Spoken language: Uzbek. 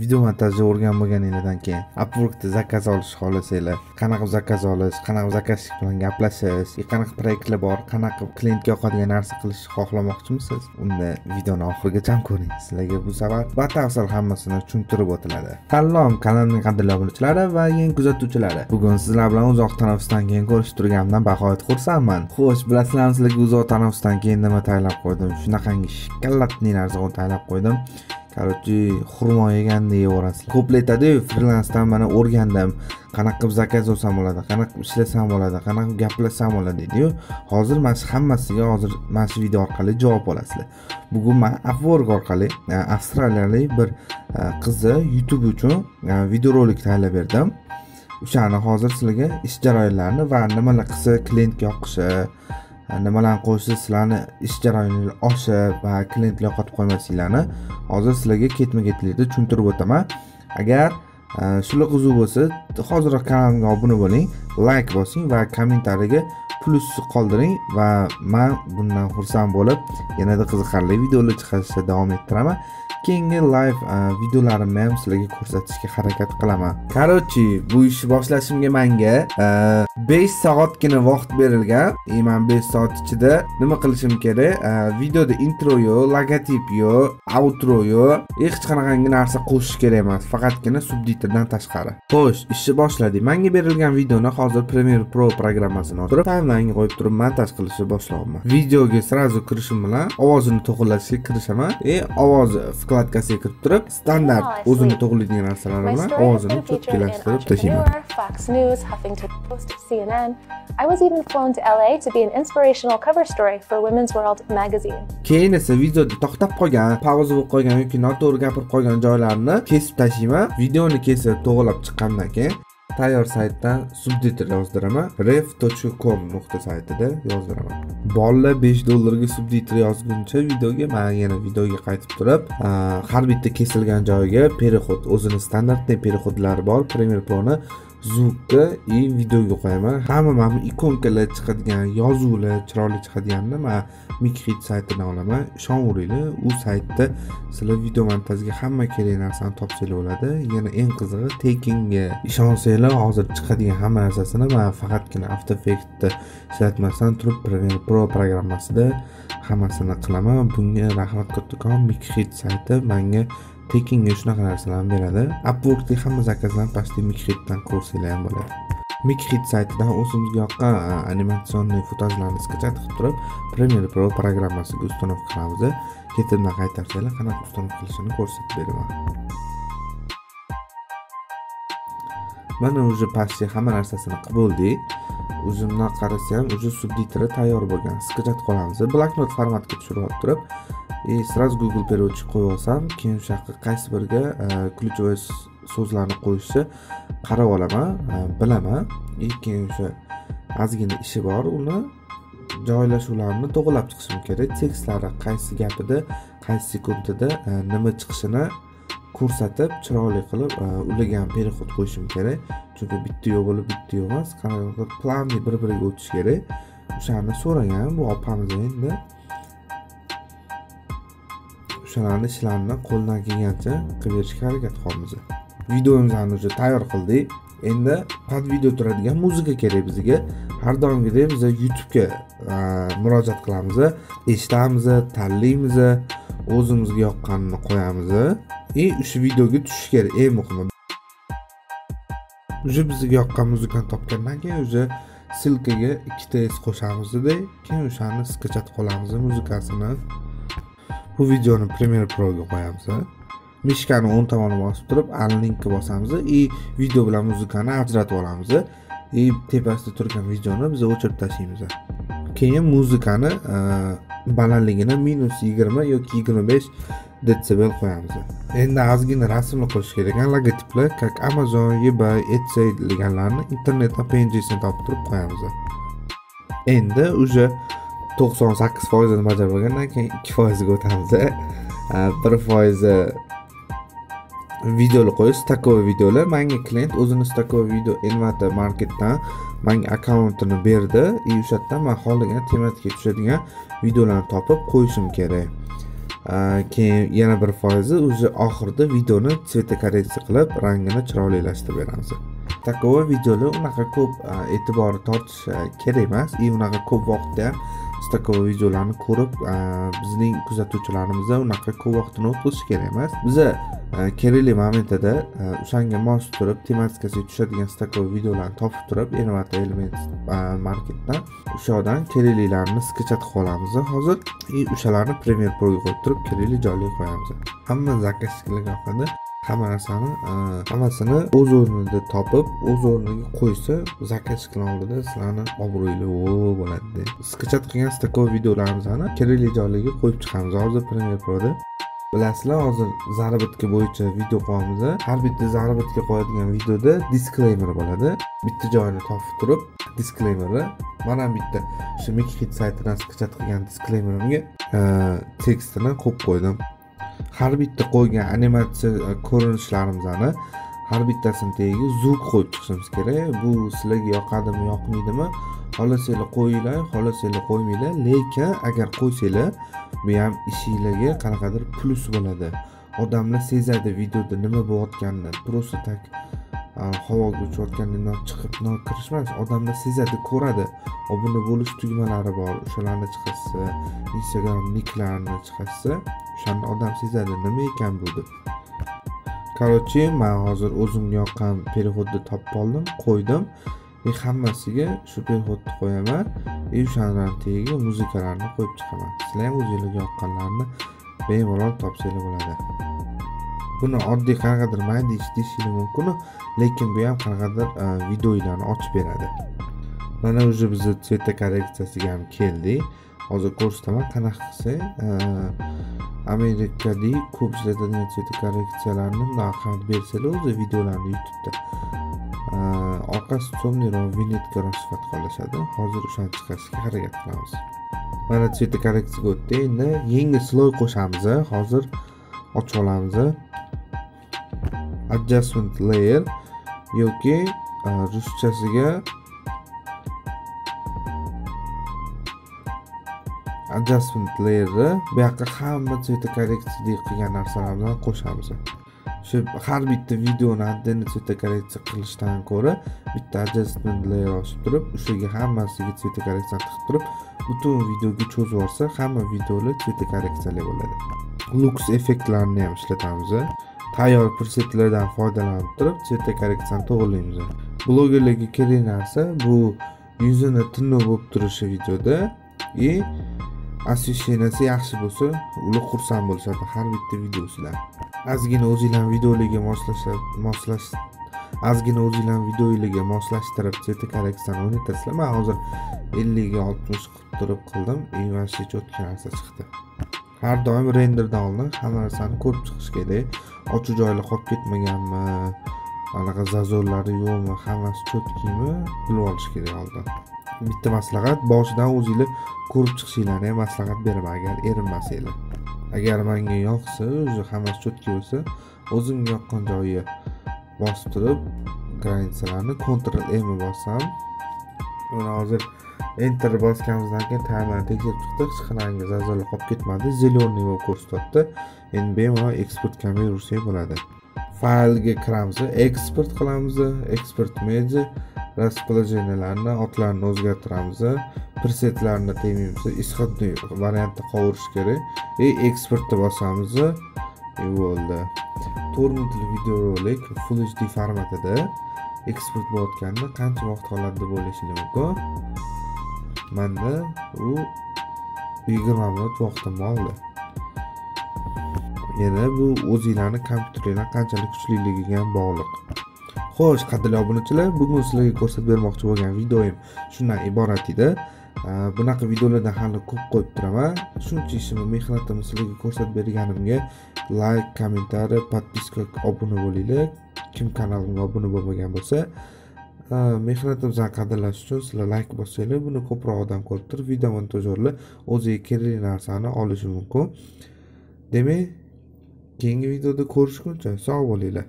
video montajni o'rganmaganinglardan keyin Upworkda zakaz olish xohlasanglar, qanaqa zakaz olish, qanaqa zakazchilik bilan gaplashish, qanaqa proyektlar bor, qanaqa klientga yoqadigan narsa qilishni xohlamoqchimisiz? Unda videoni oxirigacha ko'ring. Sizlarga bu safar batafsil hammasini tushuntirib o'tiladi. Salom, kanalning qadrli obunachilari va yangi kuzatuvchilari. Bugun sizlar bilan uzoq tanaffusdan keyin ko'rishib turganimdan baqoyat xursandman. Xo'sh, bilasizlarmi, sizlarga uzoq tanaffusdan keyin nima tayyorlab qo'ydim? Shunaqangi shikalatli narsa tayyorlab qo'ydim. Короче, xurmo yeganda yeyorasizlar. Ko'plar aytadi-yu, freelansdan mana o'rgandim. Qanaqa qilib zakaz olsam bo'ladi, qanaqa qilib ishlasam bo'ladi, qanaqa qilib gaplashsam bo'ladi deydi-yu. Hozir mana shu hammasiga mana shu video orqali javob olasizlar. Bugun men Upwork orqali avstraliyalik bir qizni YouTube uchun videorolik tayyorlab berdim. O'shani hozir sizlarga ish jarayonlarini va nimalar qilsa klientga yoqishi, nimalarni qo'ysa sizlarni ish jarayoninglar oshib va klientlar yo'qotib qo'ymasliklarini hozir sizlarga ketma-ketlikda tushuntirib o'taman. Agar shular qiziq bo'lsa, hozirroq kanalimga obuna bo'ling, like bosing va kommentariyaga plus qoldiring va men bundan xursand bo'lib, yanada qiziqarli videolar chiqarishda davom ettiraman. Keyingi live videolarimni ham sizlarga ko'rsatishga harakat qilaman. Короче, bu ishni boshlashimga menga 5 soatgina vaqt berilgan. Men 5 soat ichida nima qilishim kerak? Videoda intro yo'q, logotip yo'q, outro yo'q, hech qanaqangi narsa qo'shish kerak emas, faqatgina subtitrdan tashqari. Xo'sh, ishni boshladik. Menga berilgan videoni hozir Premiere Pro programmasini o'tirib, timeline qo'yib turib montaj qilishni boshlayapman. Videoga srazu kirishim bilan ovozini to'g'irlashga kirishaman. Ovoz vkladkasiga kirib turib, standart o'zini to'g'irlaydigan narsalar bilan ovozini cho'tkilashtirib tashlayman. Fox News, Huffington Post, CNN. I was even flown to LA to be an inspirational cover story for Women's World magazine. Keyin esa videoda to'xtab qolgan, pauza bo'lib qolgan yoki noto'g'ri gapirib qolgan joylarni kesib tashlayman. Videoni kesib to'g'rilab chiqqandan keyin tayyor saytdan subtitr yozdiraman. ref.com saytida yozdiraman. Bolalar $5 ga subtitr yozguncha videoga men yana videoga qaytib turib, har bitta kesilgan joyiga переход, o'zini standartli переходlari bor. Premiere Pro'ni звукka videoga qo'yaman. Hamma ikonkalar chiqadigan, yozuvlar chiroyli chiqadiganini men Mikrit saytidan olaman. Ishonavringlar, u saytda sizlar video montajga hamma kerak narsani topsanglar bo'ladi. Yana eng qizig'i takingga ishonsanglar, hozir chiqadigan hamma narsasini men faqatgina After Effects'da ishlatmasdan turib Premiere Pro programmasida hammasini qilaman. Bunga rahmat kattakon. Mikrit sayti menga takingga shunaqa narsalarni beradi. Upwork'dagi hamma zakazlarni pastda Mikritdan ko'rsanglar ham bo'ladi. Mikrit saytidan o'zimizga yoqqan animatsionniy footajlarni skachat qilib turib, Premiere Pro programmasiga ustanov qilamiz. Ketimdan qaytarsanglar, qanaqa ustanov qilishini ko'rsatib beraman. Mana уже pastga hamma narsasini qilib bo'ldik. O'zimdan qarasam, уже subtitri tayyor bo'lgan. Skachat qolamiz. Bloknot formatga tushirib olib turib, sразу Google переводчик qo'yib olsam, keyin o'sha qaysi biriga ключевой so'zlarni qo'yishni qarab olaman, bilaman. Keyin o'sha ozgina ishi bor, uni joylashuvlarini to'g'rilab chiqishim kerak. Tekstlari qaysi gapida, qaysi sekundida nima chiqishini ko'rsatib, chiroyli qilib ularga переход qo'yishim kerak. Chunki bitta yo'l bo'lib bitta yo'l emas, qanaqadir planli bir-biriga o'tish kerak. O'shani so'ragan bu opamiz endi. O'shalarni ishlarni qo'ldan kelgancha qilib berishga harakat qilamiz. Videomizni уже tayyor qildik. Endi pod video turadigan muzika kerak bizga. Har doimgidek biz YouTube'ga murojaat qilamiz, eshitamiz, tanlaymiz, o'zimizga yoqqanini qo'yamiz. O'sha videoga tushish kerak, eng muhimi. Уже bizga yoqqan muzikani topgandan keyin уже silkaga 2ta qo'shamiz-da, keyin o'shani skachat qolamiz muzikasini. Bu videoni Premiere Pro'ga qo'yamiz. Mishkani o'ng tomoniga bosib turib, unlinkka bosamiz video bilan muzikani ajratib olamiz. Tepasida turgan videoni biz o'chirib tashlaymiz. Keyin muzikani balandligini -20 yoki 25 detsibel qo'yamiz. Endi ozgina rasmni qo'yish kerak. Logotiplar, как Amazon, eBay, Etsy deganlarni internetdan penjesini topib turib qo'yamiz. Endi уже 98% ni bajarib olgandan keyin 2% ga o'tamiz. 1% videolar qo'yish, stakovoy videolar. Menga klient o'zini stakovoy video Envato Marketdan menga akkauntini berdi. O'sha yerdan men xohlagan tematga tushadigan videolarni topib qo'yishim kerak. keyin yana bir foizi уже oxirida videoni tsvetokorreksiya qilib rangini chiroylilashtirib beramiz. Такого videolar unaqa ko'p e'tibor tortish kerak emas. Unaqa ko'p vaqtda ham такого videolarni ko'rib bizning kuzatuvchilarimizda unaqa ko'p vaqtini o'tkazish kerak emas. Biza kerakli momentida o'shanga mos turib tematikasiga tushadigan такого videolarni topib turib Innovator Element marketdan o'shadan keraklilarini sketchat qilib olamiz hozir. O'shalarni Premiere Proga qo'yib turib kerakli joylarga qo'yamiz. Hamma zakazchilik yoqadi. Hamma narsani hammasini o'z o'rnida topib, o'z o'rniga qo'ysa, zakaz qilgan oldida sizlarni obro'li bo'ladi. Sketchat qilgan такого videolarimizni kerakli joylarga qo'yib chiqamiz. Hozir Premiere Proda bilasizlar, hozir zarobatka bo'yicha video qo'yamiz. Har bitta zarobatka qo'yadigan videoda disclaimer bo'ladi. Bitta joyini topib turib, disclaimerni mana bitta o'sha Mikihit saytidan sketchat qilgan disclaimerimga tekstini qo'yib qo'ydim. Har bitta qo'ygan animatsiya ko'rinishlarimizni har bittasini tagiga zvuk qo'yib chiqishimiz kerak. Bu sizlarga yoqadimi, yoqmaydimi? Xohlasanglar qo'yinglar, xohlasanglar qo'ymanglar, lekin agar qo'ysanglar, bu ham ishingizga qanaqadir plus bo'ladi. Odamlar sezadi videoda nima bo'layotganini. Просто tak havoga uchayotganini chiqib kirishmas. Odamlar sezadi, ko'radi. Obuna bo'lish tugmalari bor. O'shalarni chiqarsa, Instagram niklarini chiqarsa, o'shanda odam sezadi nima ekan bu deb. Короче, men hozir o'zimga yoqqan переходni topib oldim, qo'ydim. Hammasiga shu переходni qo'yaman. O'shalarning tagiga muzikalarni qo'yib chiqaman. Sizlar ham o'zingizga yoqqanlarni bemalol topsanglar bo'ladi. Buni oddiy qanaqadir mayda ish deyishingiz mumkin, lekin bu ham qanaqadir videolarni ochib beradi. Mana уже biz tsvetokorreksiyasiga ham keldik. Hozir ko'rsataman qanaqa qilsa Amerikada ko'p ishlatadigan tsvetokorreksiyalarni narxini bersalar o'zi videolarni YouTube'da orqasi so'mliroq vinyetka sifat qolishadi. Hozir o'shani chiqarishga harakat qilamiz. Mana tsvetokorreksiyaga o'tdik. Endi yangi sloy qo'shamiz. Hozir ochib olamiz. Adjustment layer yoki ruschasiga adjustment layer bu yoqqa hamma tsvetokorreksiya qilgan narsalarni qo'shamiz. Shu har bitta videoni addini tsvetokorreksiya qilishdan ko'ra bitta adjustment layer ochib turib, o'shaga hammasiga tsvetokorreksiya qilib turib, butun videoga cho'zib yuborsa, hamma videolar tsvetokorreksiyali bo'ladi. Lux effektlarni ham ishlatamiz. Tayyor presetlardan foydalanib turib, tsvetokorreksiyani to'g'rilaymiz. Blogerlarga kerak narsa bu yuzini tinov bo'lib turishi videoda освещенияsi yaxshi bo'lsa, ular xursand bo'lishadi har bitta videosidan. Ozgina o'zingizlar videolarga moslashtirib tsvetokorreksiyani o'rnatasizlar. Men hozir 50 ga 60 qilib turib qildim. Vashi cho'tka narsa chiqdi. Har doim renderdan oldin hamma narsani ko'rib chiqish kerak. Ochiq joylar qolib ketmaganmi, anaqa zazorlari yo'qmi, hammasi cho'tkimi bilib olish kerak oldin. Bitta maslahat, boshidan o'zingizlar ko'rib chiqishinglarni ham maslahat beraman agar erinmasanglar. Agar menga yoqsa, o'zi hammasi cho'tka bo'lsa, o'zimga yoqqan joyiga bosib turib, granitsalarni Ctrl M bossam, mana hozir Enter bosganimizdan keyin tayyorlarni tekshirib chiqdik, hech qanday zazorlar qolib ketmadi, zeleniy bo'lib ko'rsatyapti. Endi bemalol export kamera ursak bo'ladi. Faylga kiramiz, export qilamiz, export media расположенияларni otlarini o'zgartiramiz, presetlarni tegmaymiz, ishodli variantda qovurish kerak. Exportni bosamiz. Bo'ldi. 4 minutlik videorolik Full HD formatida eksport bo'layotganda qancha vaqt oladi deb o'ylashingiz mumkin. Menda u 20 minut vaqtim oldi. Yana bu o'zingizlarning kompyuteringizlar qanchalik kuchliligiga ham bog'liq. Xo'sh, qadrli obunachilar, bugun sizlarga ko'rsatib bermoqchi bo'lgan videoim shundan iborat edi. Bunaqa videolardan hali ko'p qo'yib turaman. Shuncha ishimni, mehnatimni sizlarga ko'rsatib berganimga like, kommentariy, podpiska, obuna bo'linglar. Kim kanalimga obuna bo'lmagan bo'lsa, mehnatimizni qadrlash uchun sizlar like bossanglar, buni ko'proq odam ko'rib turib, video montajyorlar o'ziga kerakli narsani olishi mumkin. Demak, keyingi videoda ko'rishguncha sog' bo'linglar.